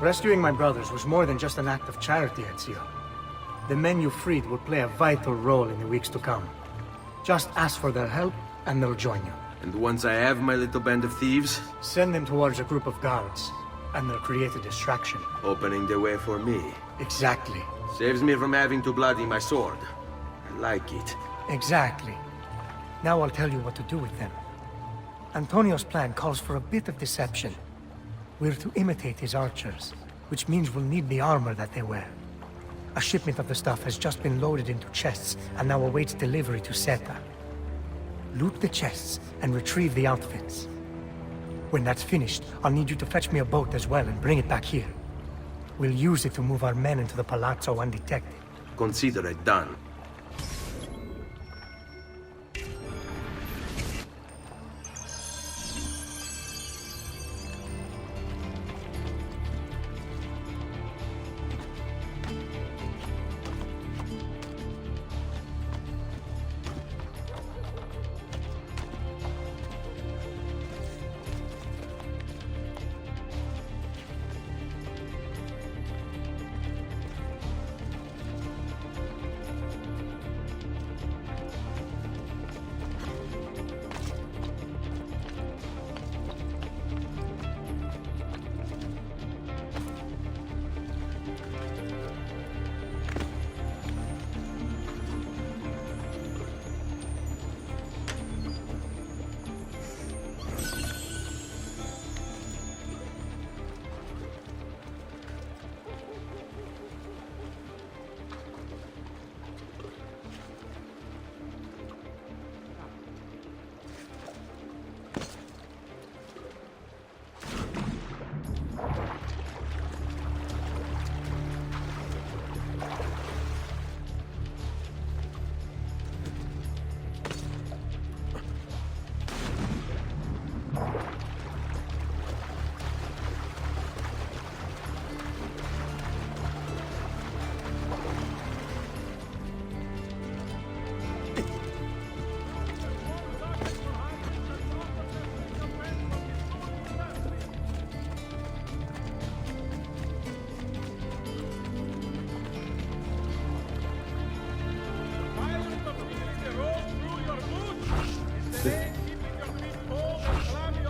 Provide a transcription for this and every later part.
Rescuing my brothers was more than just an act of charity, Ezio. The men you freed will play a vital role in the weeks to come. Just ask for their help, and they'll join you. And once I have my little band of thieves, Send them towards a group of guards, and they'll create a distraction. opening the way for me. Exactly. Saves me from having to bloody my sword. I like it. Exactly. Now I'll tell you what to do with them. Antonio's plan calls for a bit of deception. We're to imitate his archers, which means we'll need the armor that they wear. A shipment of the stuff has just been loaded into chests and now awaits delivery to Seta. Loot the chests and retrieve the outfits. When that's finished, I'll need you to fetch me a boat as well and bring it back here. We'll use it to move our men into the palazzo undetected. Consider it done.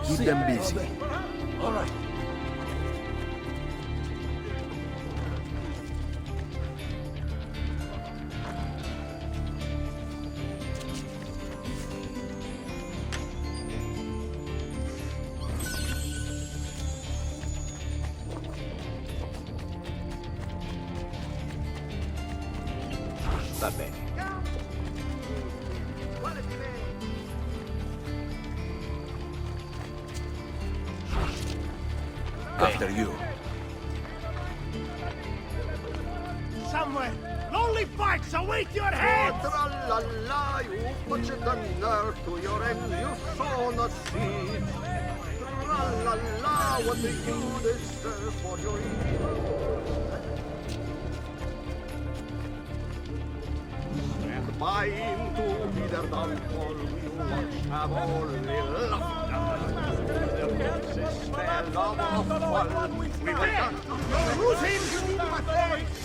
Keep them busy. All right. Va bene. After you. Somewhere, lonely fights await your head! Tra-la-la, you put the nerve to your end, you sow the seed. Tra-la-la, what do you deserve for your evil? And by to be their downfall, we watch have only laughter. The spell of one, we will not. Who's him?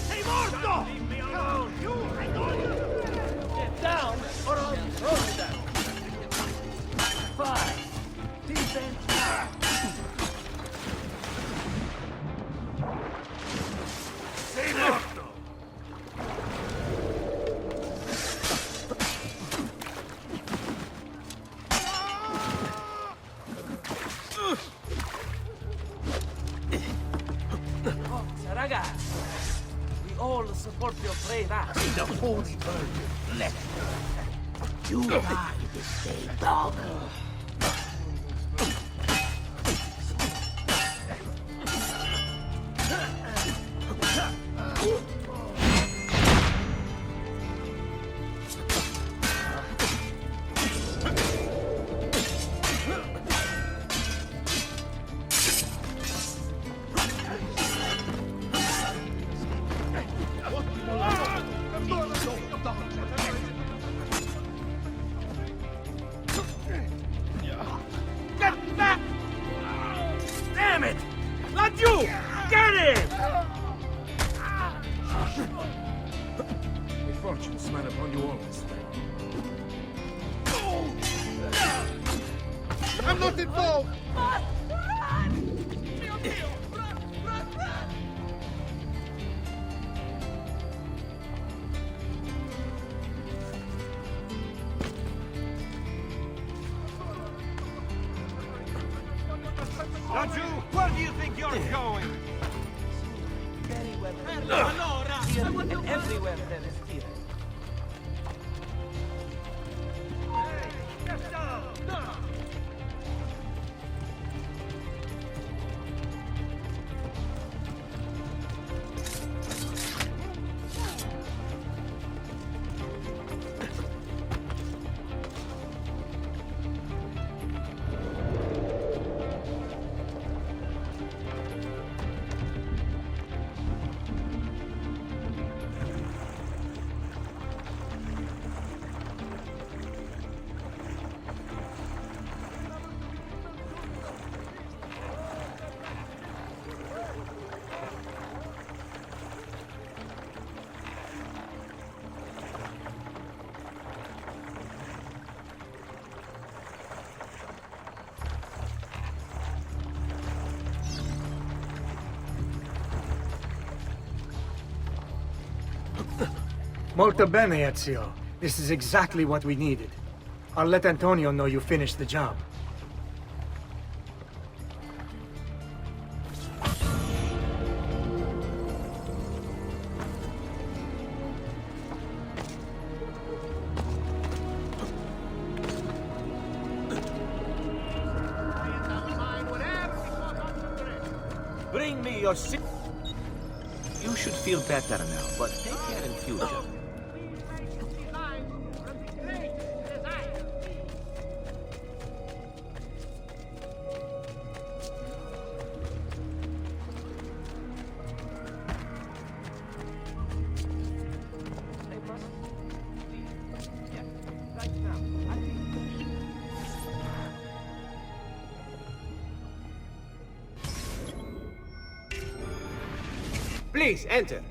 Hey, Morto! Leave me alone! You, I told you! Get down, or I'll throw you down! Fine. Defense. Say Morto! Forza, ragazzi! We all support your brave act. The Holy Virgin left you. You die this day, dog. Get involved! Raju, where do you think you're going? Very well. Here and everywhere there is fear. Molto bene, Ezio. This is exactly what we needed. I'll let Antonio know you finished the job. Bring me your si- You should feel better now, but take care in future. Please, enter.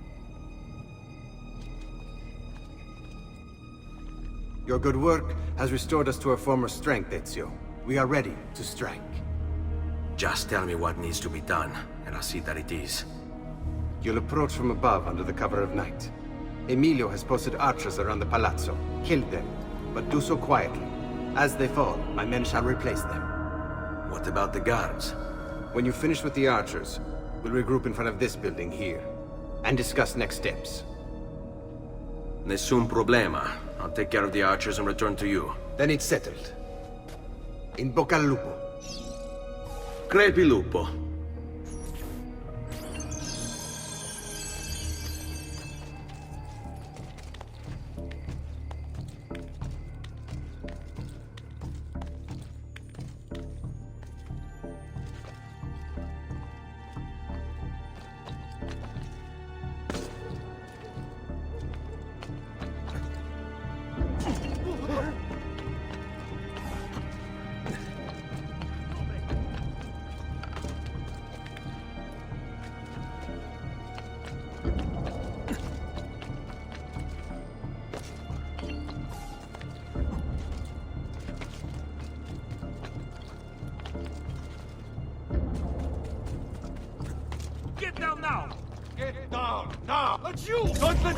Your good work has restored us to our former strength, Ezio. We are ready to strike. Just tell me what needs to be done, and I'll see that it is. You'll approach from above under the cover of night. Emilio has posted archers around the palazzo. Kill them, but do so quietly. As they fall, my men shall replace them. What about the guards? When you finish with the archers, we'll regroup in front of this building here, and discuss next steps. Nessun problema. I'll take care of the archers and return to you. Then it's settled. In bocca al lupo. Crepi lupo. Get down now! Get down now! That's you! Don't let...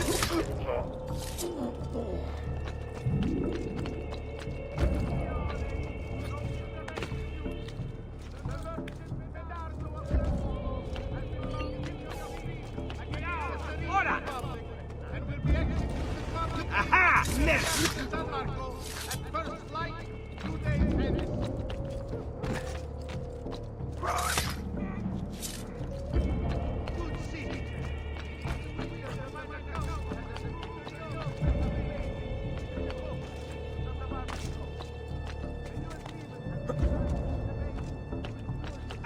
Ora! Aha! Next! At first light, 2 days hence. Good city.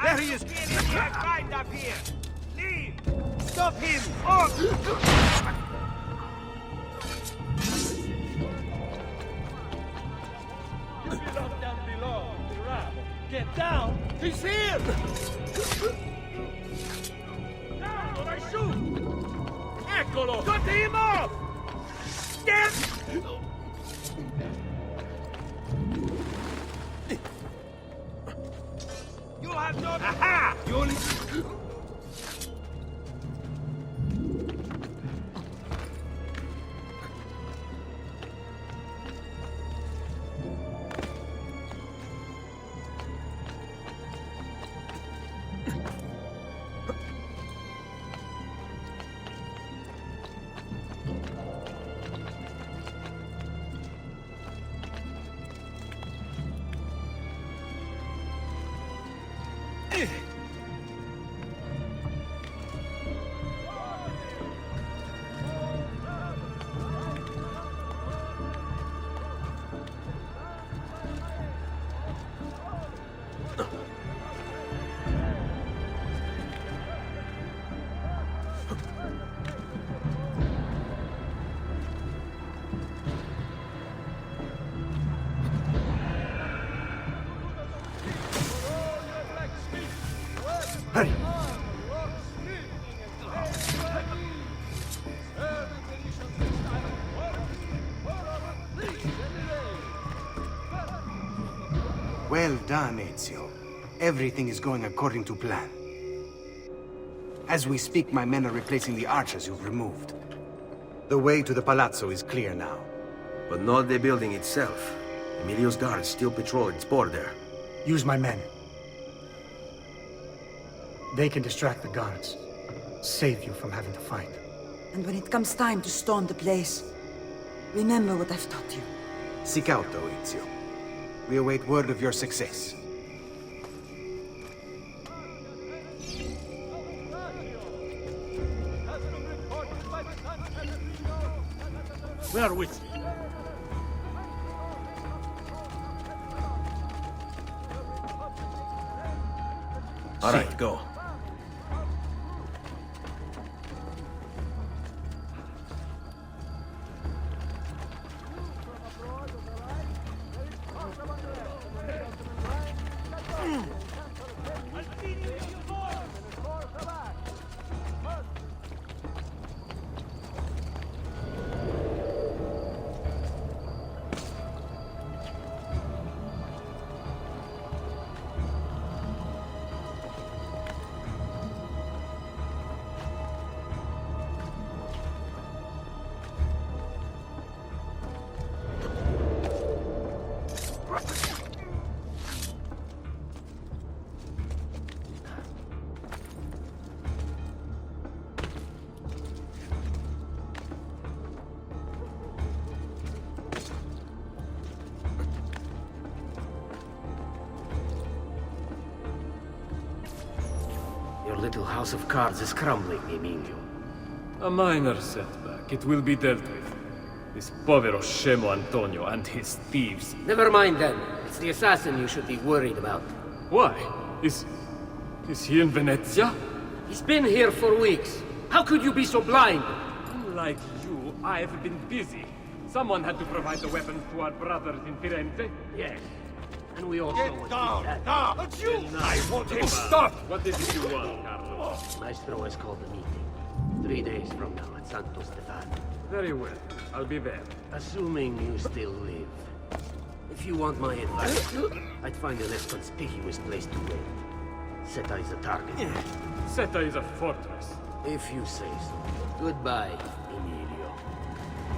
There he is! Find up here! Leave! Stop him! Oh! Down below, bravo! Get down! He's here! Down or I shoot! Eccolo! Cut him off! Get! Aha! You'll... Hurry! Well done, Ezio. Everything is going according to plan. As we speak, my men are replacing the archers you've removed. The way to the Palazzo is clear now. But not the building itself. Emilio's guards still patrol its border. Use my men. They can distract the guards. Save you from having to fight. And when it comes time to storm the place, remember what I've taught you. Seek out, though, Ezio. We await word of your success. We are with you. All right, go. Your little house of cards is crumbling, Emilio. A minor setback. It will be dealt with. This povero scemo Antonio and his thieves. Never mind then. It's the assassin you should be worried about. Why? Is he in Venezia? He's been here for weeks. How could you be so blind? Unlike you, I've been busy. Someone had to provide the weapons to our brothers in Firenze. Yes. And we also Get want down! that. Down! But you! I want him! Stop! What is it you want, Carlos? Maestro has called a meeting. 3 days from now at Santo Stefano. Very well. I'll be there. Assuming you still live. If you want my advice, I'd find a less conspicuous place to wait. Seta is a target. Seta is a fortress. If you say so. Goodbye, Emilio.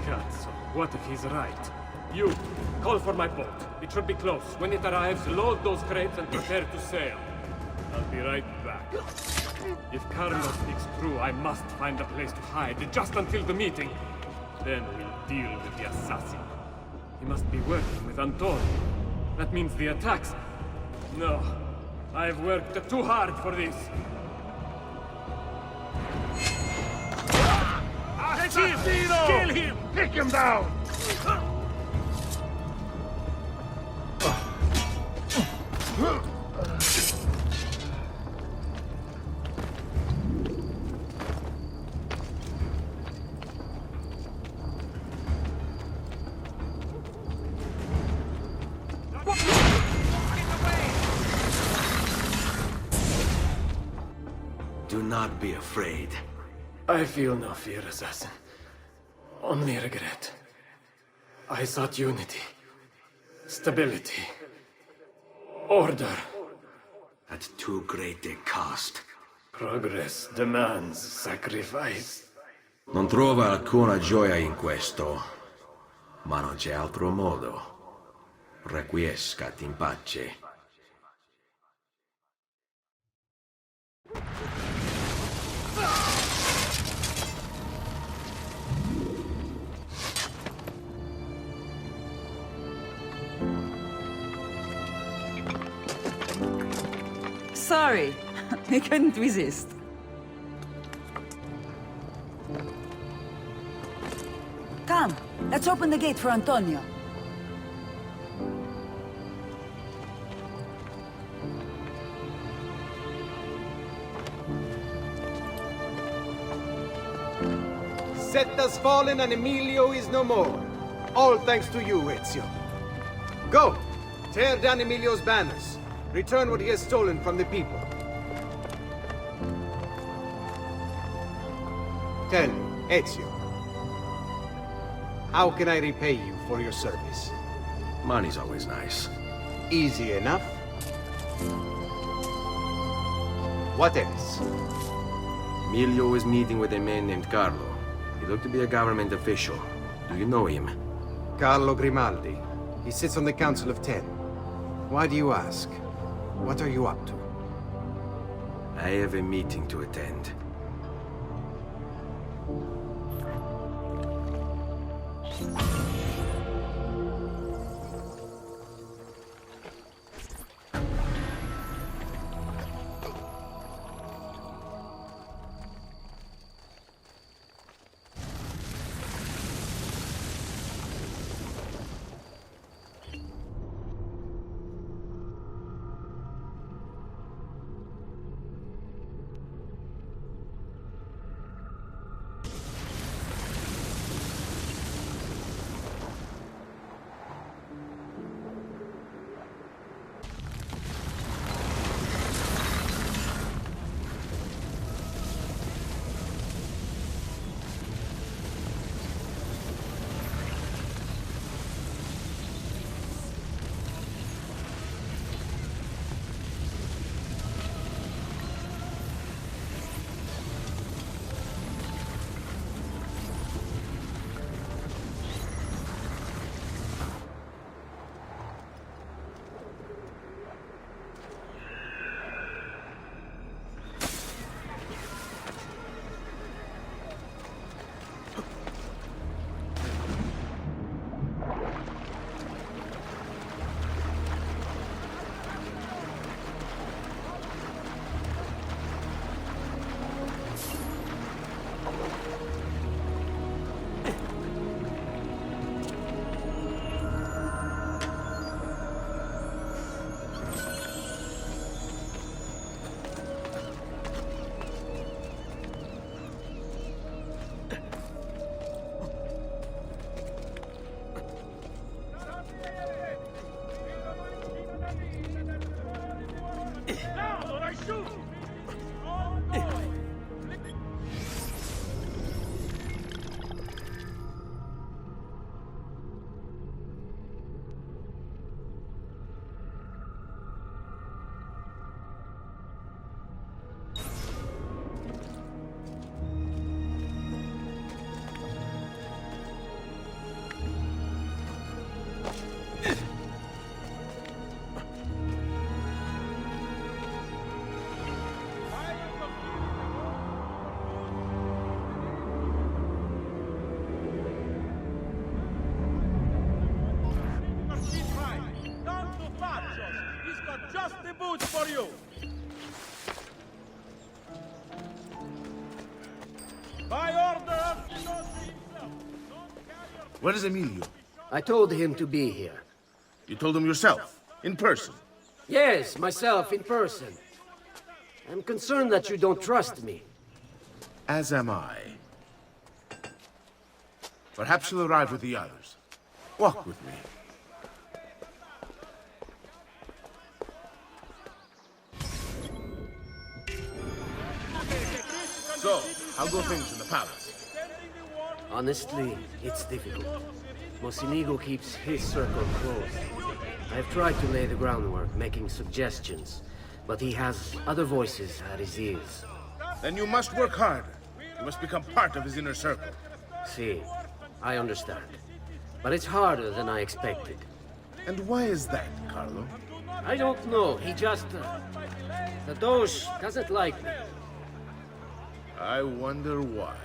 Cazzo, what if he's right? You, call for my boat. It should be close. When it arrives, load those crates and prepare to sail. I'll be right back. If Carlos speaks true, I must find a place to hide, just until the meeting. Then we'll deal with the assassin. He must be working with Antonio. That means the attacks. No, I've worked too hard for this. Assassino! Kill him! Take him down! Do not be afraid. I feel no fear, assassin. Only regret. I sought unity, stability, order. At too great a cost. Progress demands sacrifice. Non trova alcuna gioia in questo, ma non c'è altro modo. Requiescat in pace. Sorry, I couldn't resist. Come, let's open the gate for Antonio. Set has fallen and Emilio is no more. All thanks to you, Ezio. Go! Tear down Emilio's banners. Return what he has stolen from the people. Tell me, Ezio. How can I repay you for your service? Money's always nice. Easy enough. What else? Emilio was meeting with a man named Carlo. He looked to be a government official. Do you know him? Carlo Grimaldi. He sits on the Council of Ten. Why do you ask? What are you up to? I have a meeting to attend. For you. By order of the Lord himself. Where is Emilio? I told him to be here. You told him yourself, in person. Yes, myself, in person. I'm concerned that you don't trust me. As am I. Perhaps you'll arrive with the others. Walk with me. So, how go things in the palace? Honestly, it's difficult. Mocenigo keeps his circle closed. I've tried to lay the groundwork, making suggestions, But he has other voices at his ears. Then you must work harder. You must become part of his inner circle. See, I understand. But it's harder than I expected. And why is that, Carlo? I don't know. He just... the Doge doesn't like me. I wonder why.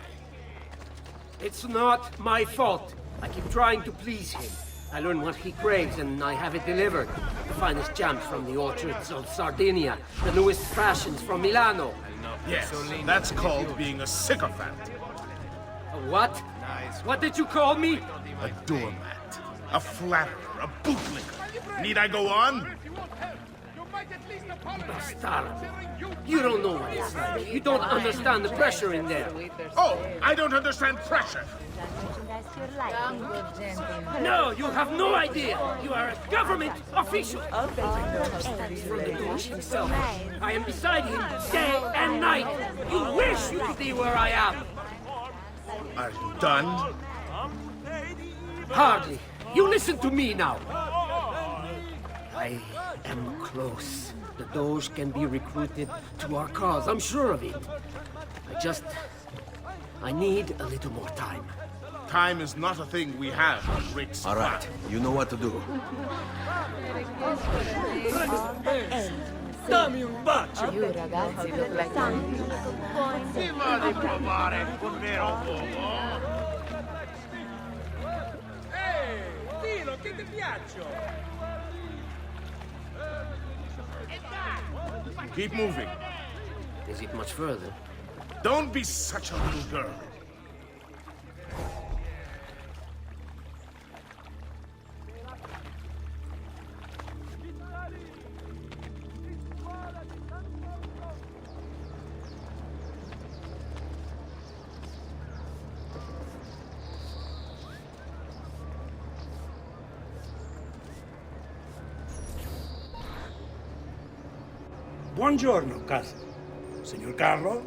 It's not my fault. I keep trying to please him. I learn what he craves and I have it delivered. The finest jams from the orchards of Sardinia. The newest fashions from Milano. Yes, that's called being a sycophant. A what? What did you call me? A doormat. A flatterer. A bootlicker. Need I go on? Bastardo. You don't know what it's like. You don't understand the pressure in there. Oh, I don't understand pressure. No, you have no idea. You are a government official. From the Doge himself. I am beside him day and night. You wish you could be where I am. Are you done? Hardly. You listen to me now. I am close. The Doge can be recruited to our cause. I'm sure of it. I need a little more time. Time is not a thing we have on Great All right, you know what to do. Dammi un bacio! You ragazzi look like Ti va di provare con vero uomo? Ehi, dillo che ti piaccio! Keep moving. Is it much further? Don't be such a little girl. Buongiorno, cousin. Signor Carlo?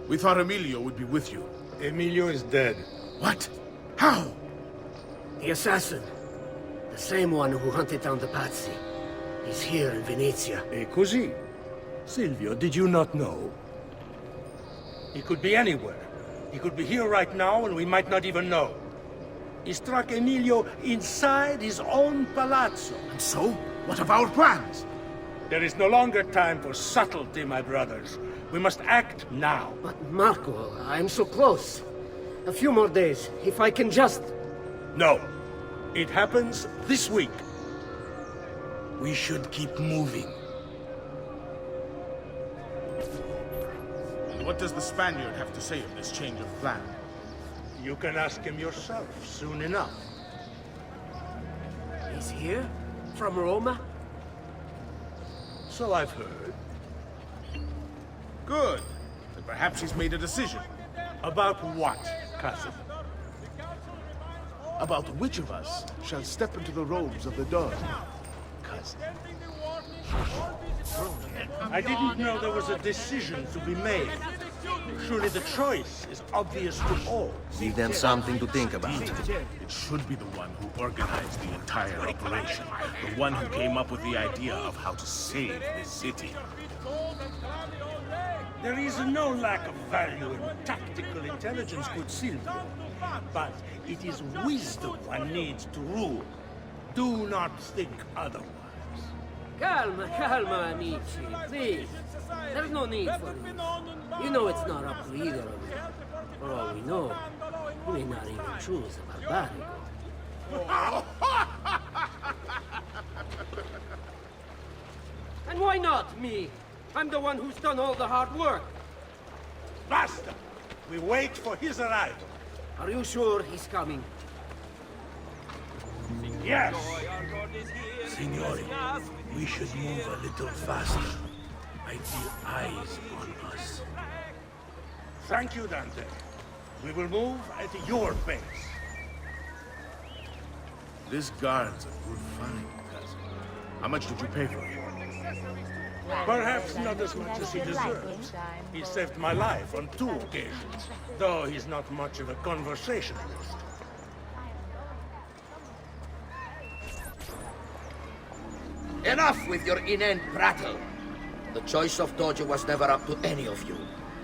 We thought Emilio would be with you. Emilio is dead. What? How? The assassin. The same one who hunted down the Pazzi. He's here in Venezia. E così? Silvio, did you not know? He could be anywhere. He could be here right now and we might not even know. He struck Emilio inside his own palazzo. And so? What of our plans? There is no longer time for subtlety, my brothers. We must act now. But Marco, I'm so close. A few more days, if I can just... No. It happens this week. We should keep moving. And what does the Spaniard have to say of this change of plan? You can ask him yourself soon enough. He's here? From Roma? So I've heard. Good. Then perhaps he's made a decision. About what, cousin? About which of us shall step into the robes of the Doge. Cousin. I didn't know there was a decision to be made. Surely the choice is obvious to all. Give them something to think about. It should be the one who organized the entire operation. The one who came up with the idea of how to save this city. There is no lack of value in tactical intelligence, good Silvio. But it is wisdom one needs to rule. Do not think otherwise. Calma, calma, amici. Please. There's no need for this. You know it's not up to either of you. For all we know, we may not even choose a barbarigo. And why not me? I'm the one who's done all the hard work. Basta! We wait for his arrival. Are you sure he's coming? Yes! Signori, we should move a little faster. I feel eyes on us. Thank you, Dante. We will move at your pace. This guard's a good find, cousin. How much did you pay for him? Perhaps not as much as he deserves. He saved my life on 2 occasions, though he's not much of a conversationalist. Enough with your inane prattle. The choice of Dojo was never up to any of you,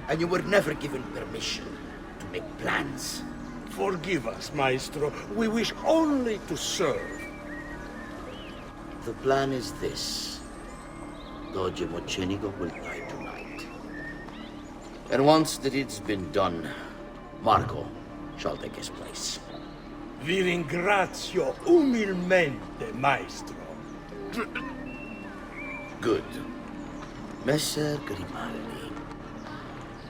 and you were never given permission to make plans. Forgive us, Maestro. We wish only to serve. The plan is this. Dojo Mocenigo will die tonight. And once the deed's been done, Marco shall take his place. Vi ringrazio umilmente, Maestro. Good. Messer Grimaldi,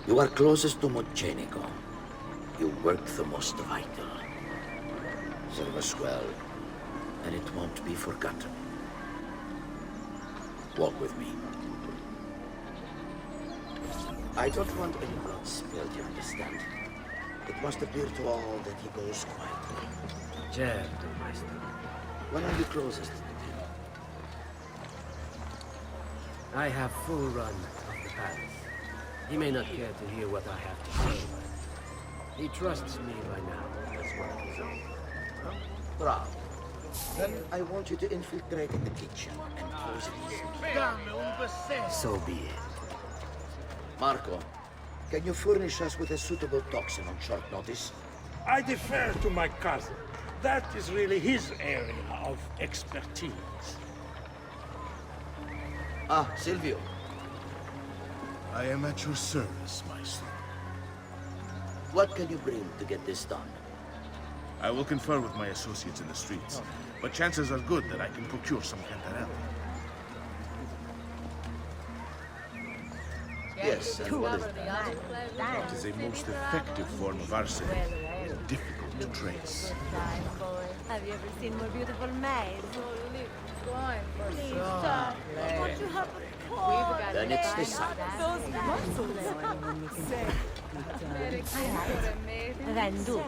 you are closest to Mocenigo. You work the most vital. Serve us well, and it won't be forgotten. Walk with me. I don't want any blood spilled, you understand? It must appear to all that he goes quietly. Certo, Maestro. When are you closest to him? I have full run of the palace. He may not care to hear what I have to say, but he trusts me by now as one of his own. Bravo. Then I want you to infiltrate in the kitchen and close it easily. So be it. Marco, can you furnish us with a suitable toxin on short notice? I defer to my cousin. That is really his area of expertise. Ah, Silvio. I am at your service, Maestro. What can you bring to get this done? I will confer with my associates in the streets, but chances are good that I can procure some cantarelle. Yes, and what is It is a most effective form of arsenic, difficult to trace. Have you ever seen more beautiful maids? Please, sir. Won't you have a call? Then it's this side. Venduto.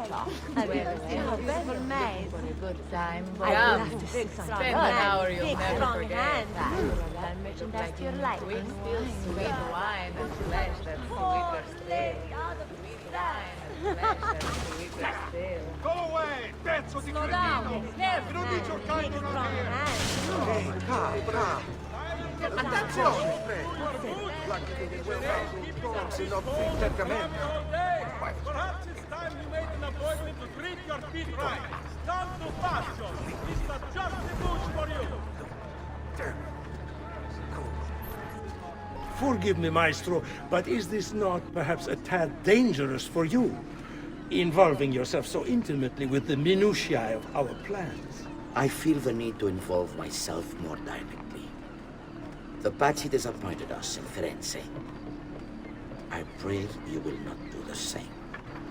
Have you ever seen more beautiful maids? For a good time, boy. I love to see some Spend an hour you'll big, never strong forget. hands. And merchandise to your liking. Sweet wine and flesh that sweeter still. Sweet wine and flesh that sweeter still. Go away, pezzo di Slow down. cretino! Non mi giocare con una vera! Hey, calm. Attenzione, se no perfettamente. Perhaps it's time you made an appointment to treat your feet right. Come to Fazio. Mr. Just the Bush for you. Forgive me, Maestro, but is this not perhaps a tad dangerous for you? Involving yourself so intimately with the minutiae of our plans. I feel the need to involve myself more directly. The Pazzi disappointed us in Firenze. I pray you will not do the same.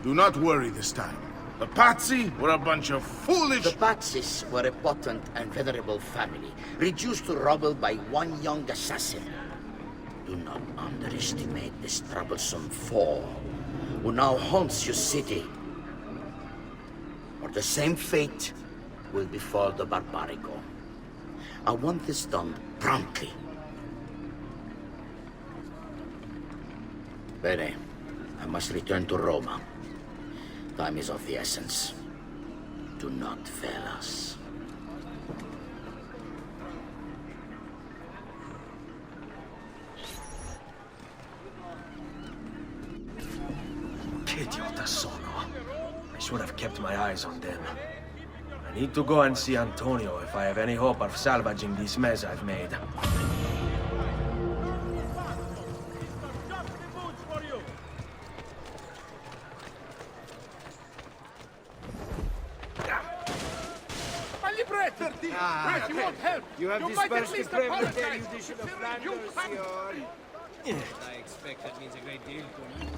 Do not worry this time. The Pazzi were a bunch of foolish... The Pazzis were a potent and venerable family, reduced to rubble by one young assassin. Do not underestimate this troublesome foe, who now haunts your city. Or the same fate will befall the Barbarico. I want this done promptly. Bene, I must return to Roma. Time is of the essence. Do not fail us. Che idiota sono. I should have kept my eyes on them. I need to go and see Antonio if I have any hope of salvaging this mess I've made. If you want help, You have you might at dispersed the least Premier apologize. Judicial of You Flanders, can- Signor. I expect that means a great deal to you.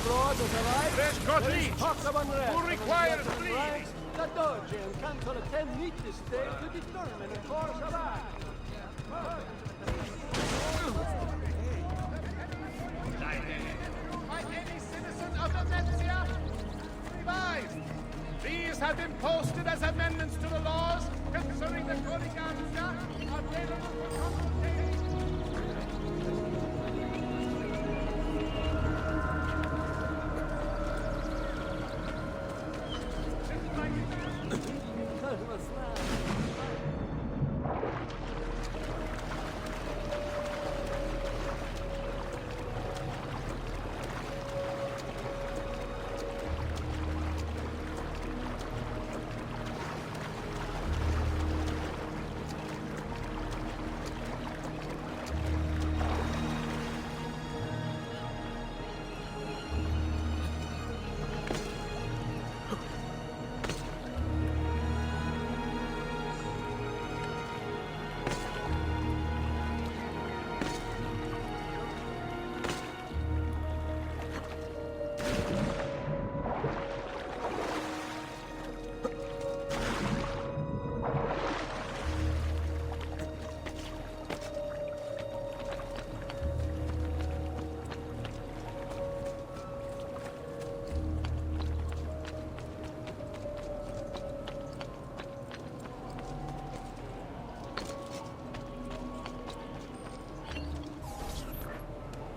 Fresh cut leads. Who requires leads? The Doge and Council attend meet this day to determine the course of action. By any citizen of Venezia, revived. These have been posted as amendments to the laws concerning the Codiganza, available for consultation.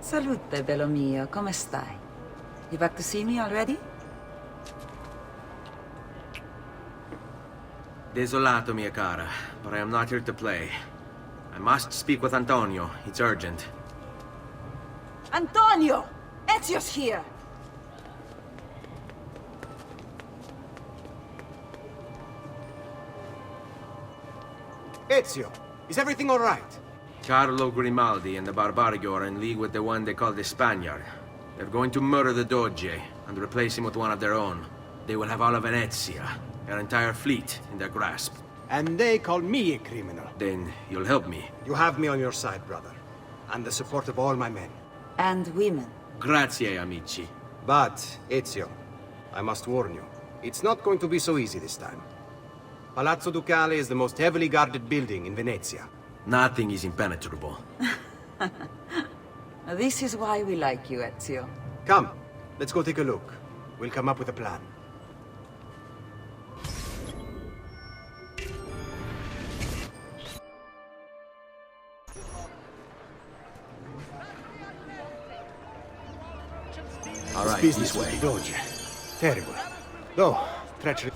Salute, bello mio. Come stai? You back to see me already? Desolato, mia cara, but I am not here to play. I must speak with Antonio. It's urgent. Antonio! Ezio's here! Ezio, is everything all right? Carlo Grimaldi and the Barbarigo are in league with the one they call the Spaniard. They're going to murder the Doge and replace him with one of their own. They will have all of Venezia, their entire fleet, in their grasp. And they call me a criminal. Then you'll help me. You have me on your side, brother. And the support of all my men. And women. Grazie, amici. But, Ezio, I must warn you, it's not going to be so easy this time. Palazzo Ducale is the most heavily guarded building in Venezia. Nothing is impenetrable. This is why we like you, Ezio. Come, let's go take a look. We'll come up with a plan. All right, business this way. with the Doge. Terrible. Though, treachery.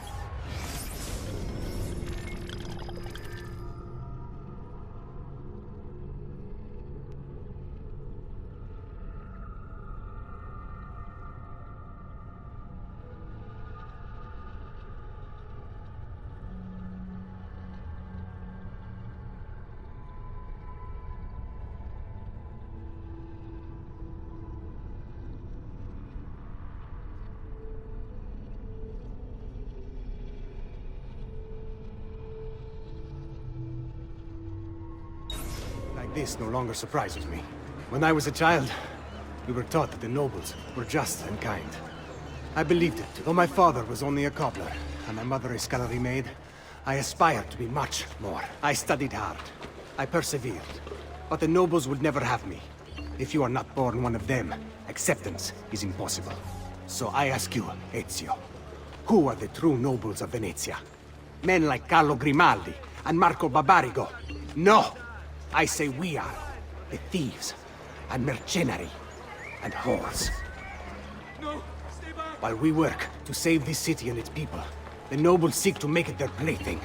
This no longer surprises me. When I was a child, we were taught that the nobles were just and kind. I believed it, though my father was only a cobbler, and my mother a scullery maid. I aspired to be much more. I studied hard. I persevered. But the nobles would never have me. If you are not born one of them, acceptance is impossible. So I ask you, Ezio, who are the true nobles of Venezia? Men like Carlo Grimaldi and Marco Barbarigo? No! I say we are the thieves and mercenary and whores. No, stay back. While we work to save this city and its people, the nobles seek to make it their plaything.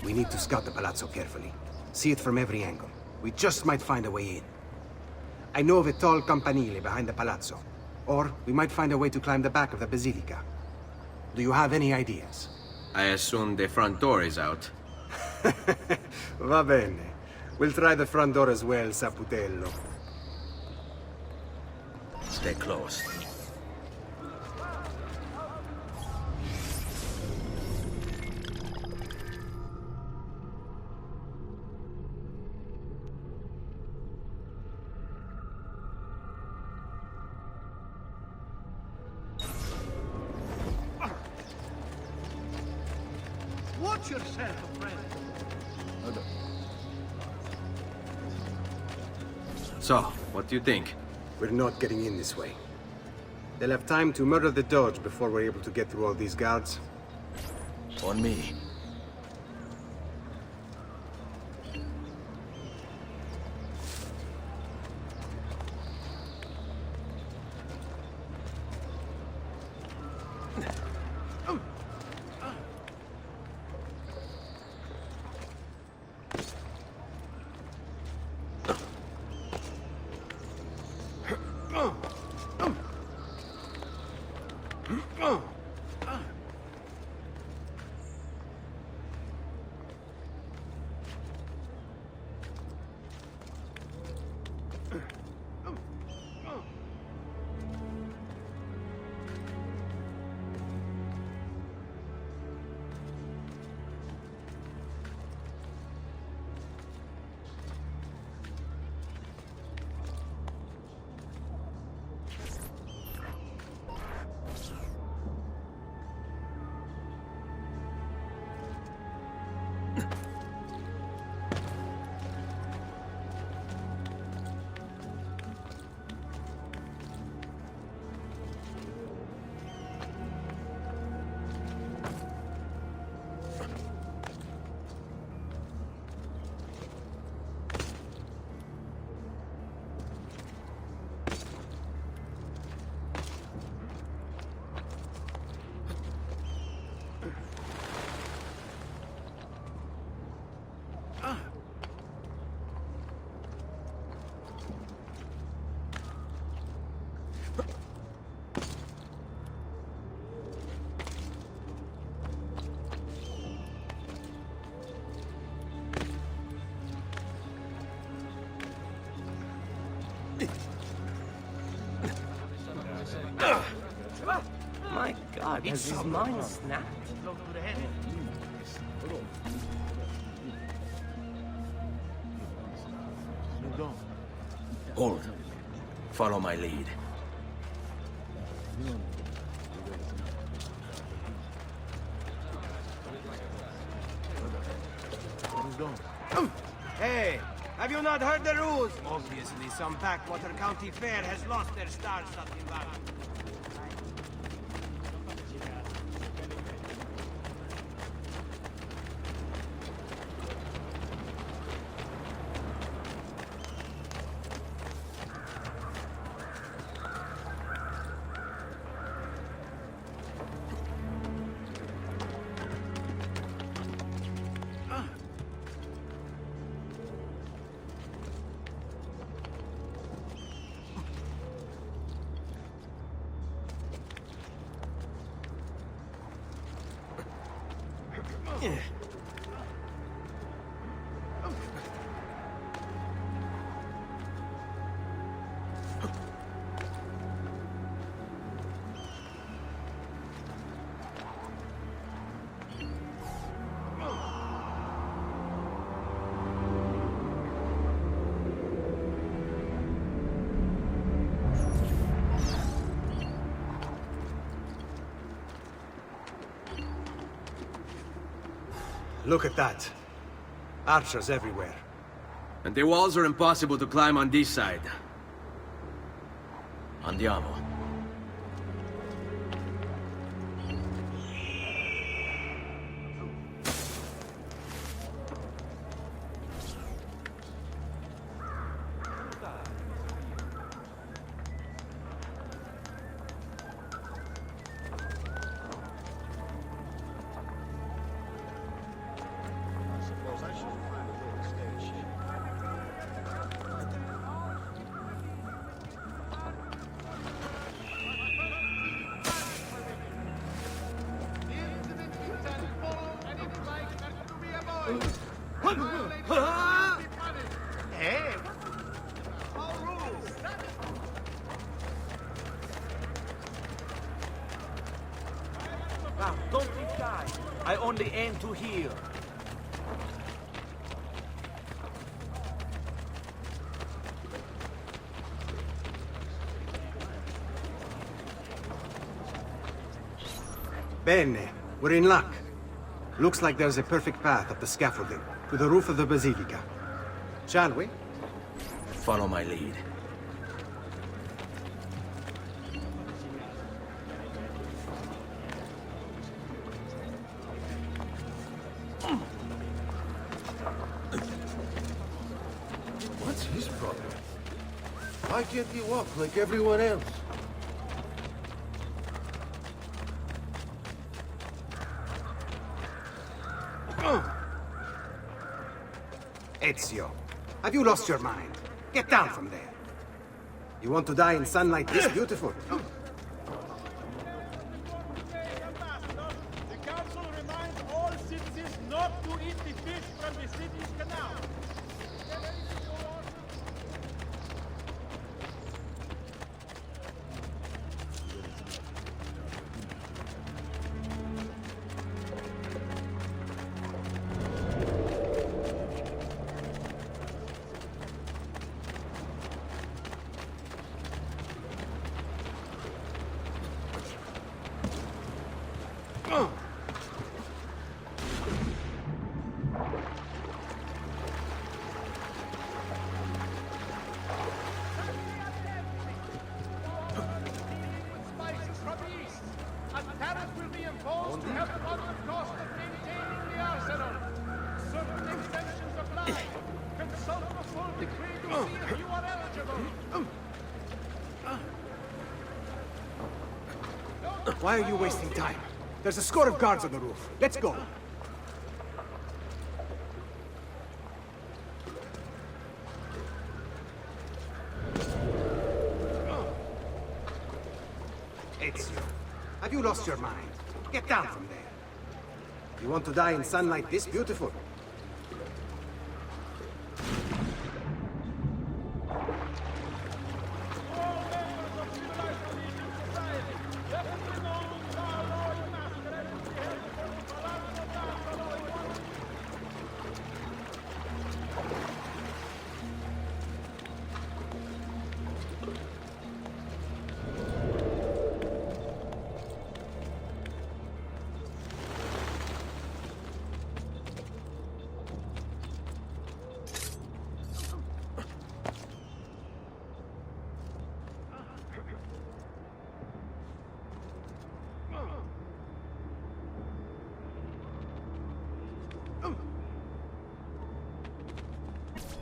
We need to scout the palazzo carefully. See it from every angle. We just might find a way in. I know of a tall campanile behind the palazzo. Or we might find a way to climb the back of the basilica. Do you have any ideas? I assume the front door is out. Va bene. We'll try the front door as well, Saputello. Stay close. Watch yourself, friend. So, what do you think? We're not getting in this way. They'll have time to murder the Doge before we're able to get through all these guards. On me. My God, has his mind snapped? Hold. Follow my lead. Hey, have you not heard the rules? Obviously, some backwater county fair has lost their star-studded value. Look at that. Archers everywhere. And the walls are impossible to climb on this side. Andiamo. Hey! Now, don't be shy. I only aim to heal. Bene, we're in luck. Looks like there's a perfect path up the scaffolding to the roof of the Basilica. Shall we? Follow my lead. What's his problem? Why can't he walk like everyone else? Ezio, have you lost your mind? Get down from there. You want to die in sunlight this beautiful? The council reminds all citizens not to eat the fish from the city's canal. Spices from the east, and tariff will be imposed to help cover the cost of maintaining the arsenal. Certain exemptions apply. Consult the full decree to see if you are eligible. Why are you wasting time? There's a score of guards on the roof. Let's go. Ezio, have you lost your mind? Get down from there. You want to die in sunlight this beautiful?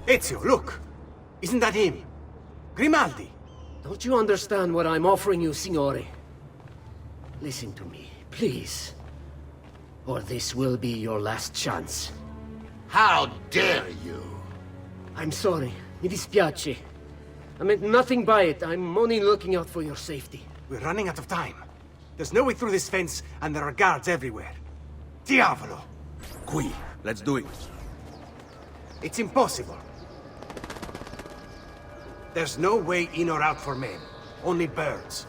Ezio, look! Isn't that him? Grimaldi! Don't you understand what I'm offering you, Signore? Listen to me, please. Or this will be your last chance. How dare you? I'm sorry. Mi dispiace. I meant nothing by it. I'm only looking out for your safety. We're running out of time. There's no way through this fence, and there are guards everywhere. Diavolo! Qui, let's do it. It's impossible. There's no way in or out for men. Only birds.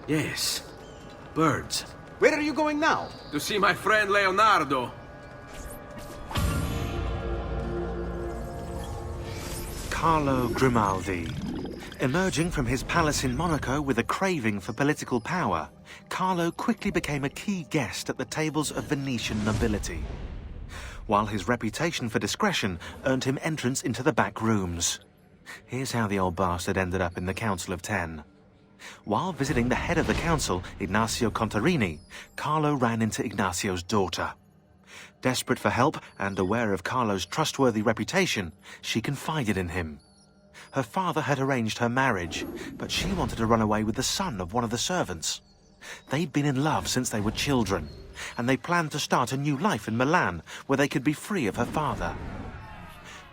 Yes, birds. Where are you going now? To see my friend Leonardo. Carlo Grimaldi. Emerging from his palace in Monaco with a craving for political power, Carlo quickly became a key guest at the tables of Venetian nobility, while his reputation for discretion earned him entrance into the back rooms. Here's how the old bastard ended up in the Council of Ten. While visiting the head of the council, Ignazio Contarini, Carlo ran into Ignazio's daughter. Desperate for help and aware of Carlo's trustworthy reputation, she confided in him. Her father had arranged her marriage, but she wanted to run away with the son of one of the servants. They'd been in love since they were children, and they planned to start a new life in Milan, where they could be free of her father.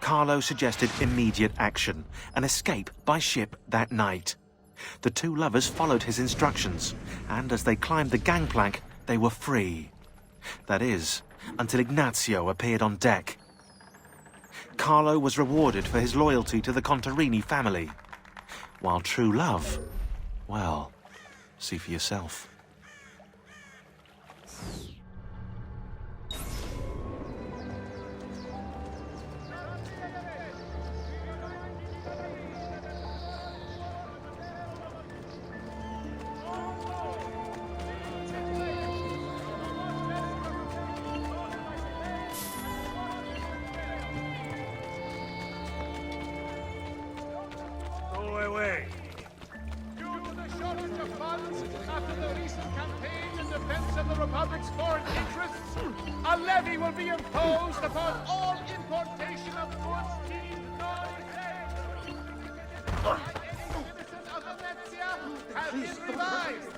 Carlo suggested immediate action, an escape by ship that night. The two lovers followed his instructions, and as they climbed the gangplank, they were free. That is, until Ignazio appeared on deck. Carlo was rewarded for his loyalty to the Contarini family, while true love, well, see for yourself. levy will be imposed upon all importation of goods deemed non-essential. Any citizen of Venezia has been revised.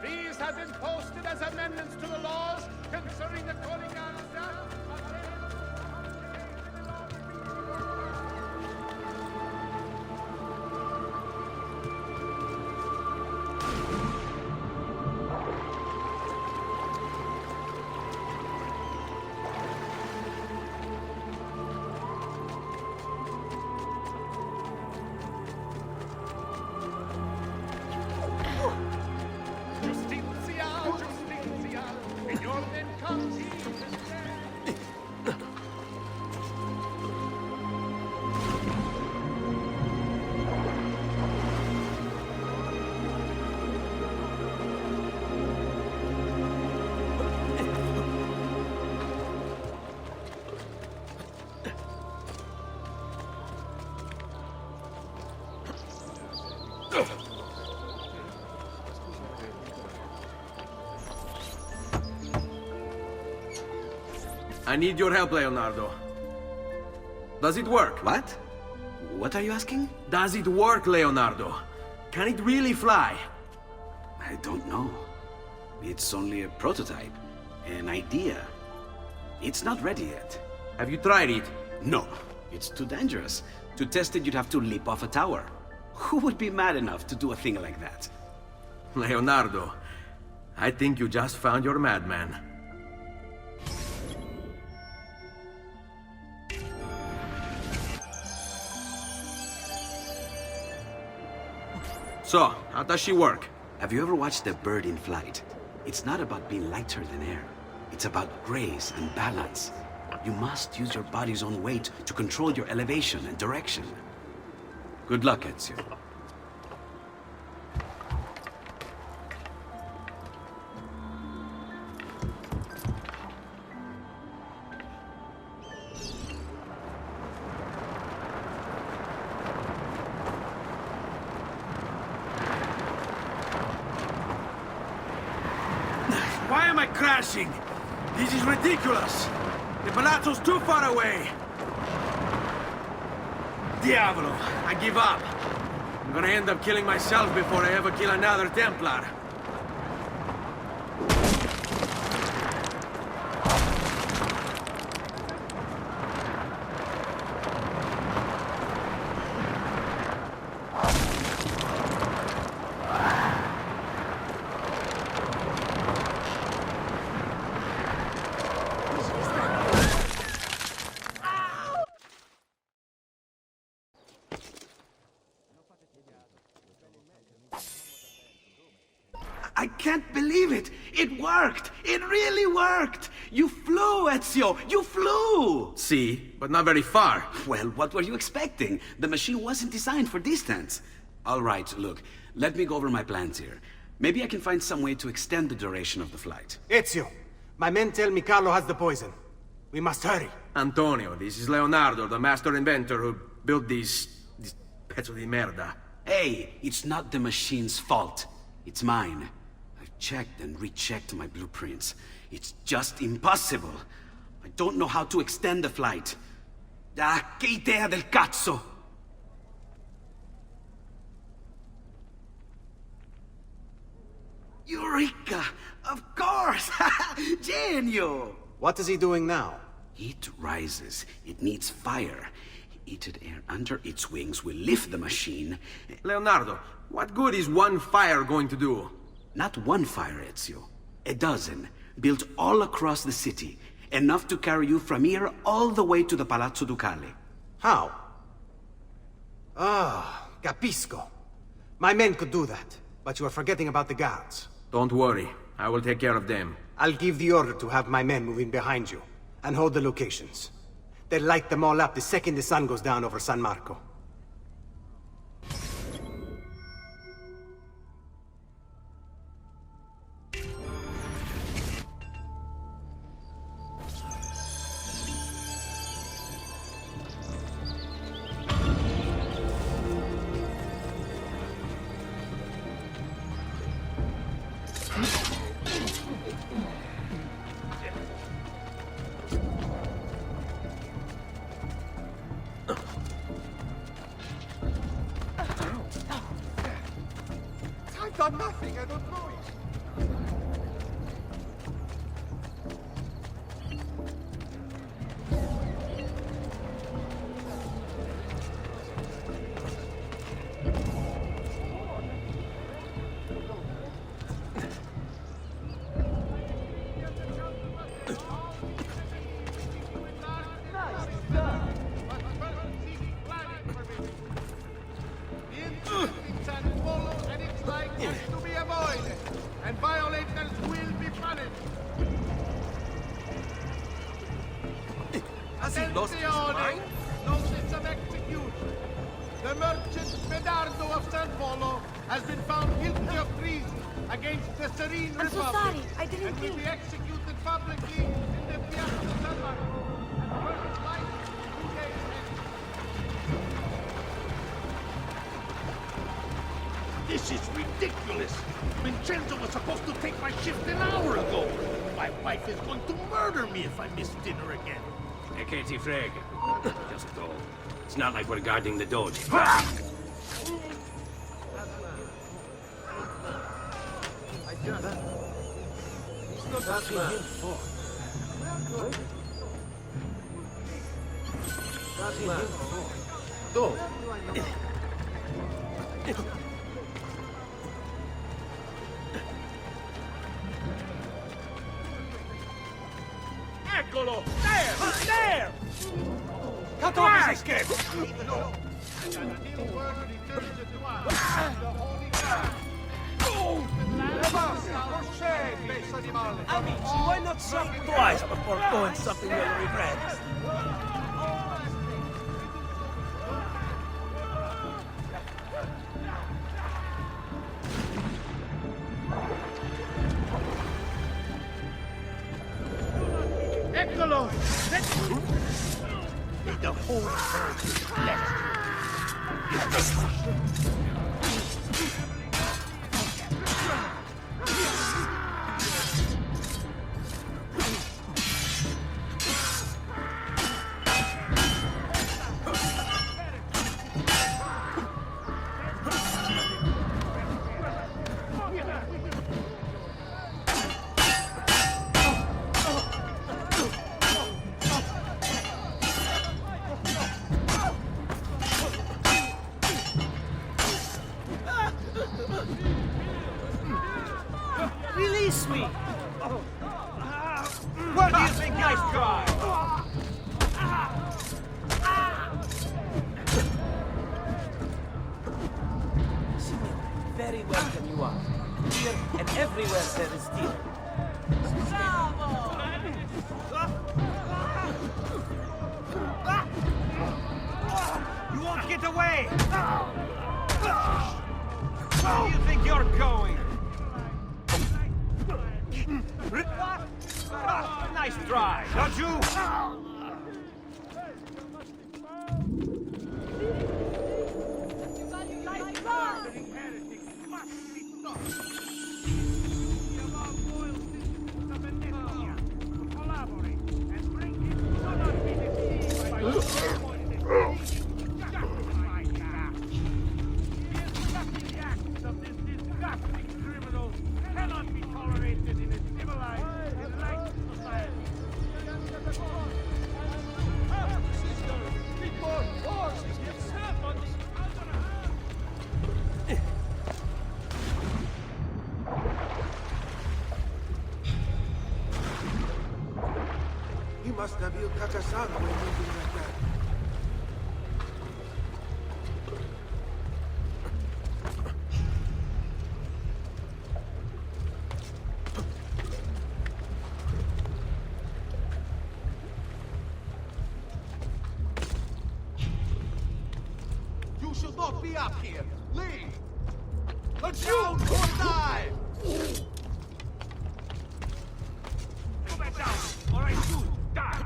These have been posted as amendments to the laws concerning the colleganza. I need your help, Leonardo. Does it work? What? What are you asking? Does it work, Leonardo? Can it really fly? I don't know. It's only a prototype, an idea. It's not ready yet. Have you tried it? No, it's too dangerous. To test it, you'd have to leap off a tower. Who would be mad enough to do a thing like that? Leonardo, I think you just found your madman. So, how does she work? Have you ever watched a bird in flight? It's not about being lighter than air. It's about grace and balance. You must use your body's own weight to control your elevation and direction. Good luck, Ezio. Why am I crashing? This is ridiculous! The palazzo's too far away! Diavolo! I give up! I'm gonna end up killing myself before I ever kill another Templar. I can't believe it! It worked! It really worked! You flew, Ezio! You flew! See, but not very far. Well, what were you expecting? The machine wasn't designed for distance. All right, look, let me go over my plans here. Maybe I can find some way to extend the duration of the flight. Ezio, my men tell me Carlo has the poison. We must hurry. Antonio, this is Leonardo, the master inventor who built this pezzo di merda. Hey, it's not the machine's fault. It's mine. I've checked and rechecked my blueprints. It's just impossible. I don't know how to extend the flight. Ah, che idea del cazzo! Eureka! Of course! Genio! What is he doing now? Heat rises. It needs fire. Heated air under its wings will lift the machine. Leonardo, what good is one fire going to do? Not one fire, Ezio. A dozen, built all across the city. Enough to carry you from here all the way to the Palazzo Ducale. How? Ah, capisco. My men could do that, but you are forgetting about the guards. Don't worry, I will take care of them. I'll give the order to have my men move in behind you, and hold the locations. They'll light them all up the second the sun goes down over San Marco. lost his mind? Notice of execution. The merchant Medardo of San Polo has been found guilty of treason against the Serene I'm so Republic. sorry. I didn't and will think. be executed publicly in the Piazza San Marco. And first light 2 days hence. This is ridiculous! Vincenzo was supposed to take my shift an hour ago! My wife is going to murder me if I miss dinner again! Katie Freg. Just go. It's not like we're guarding the Doge. Eccolo! There! There! Cut off his escape! Amici, why not think twice before doing something you'll regret? Eccolo! May the whole world be blessed. Release me! Where do you think I've tried? Signor, very welcome you are. Here and everywhere there is dealer. You won't get away! Where do you think you're going? Nice try, don't you? Cannot be tolerated in a civilized, enlightened society. He must have built Kakasano when moving like that. You should not be up here. Leave. Let's shoot or die. Go back down, or I shoot. Die.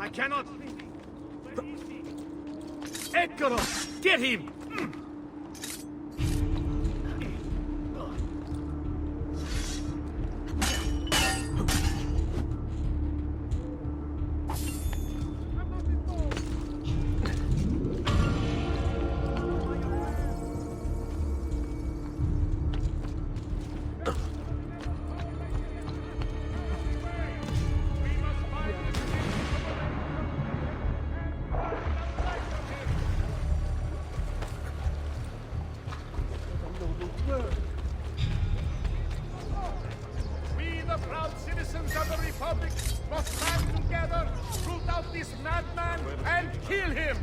I cannot... Eccolo! Get him! We, the proud citizens of the Republic, must band together, root out this madman, and kill him!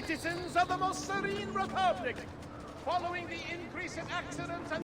citizens of the most serene republic, following the increase in accidents and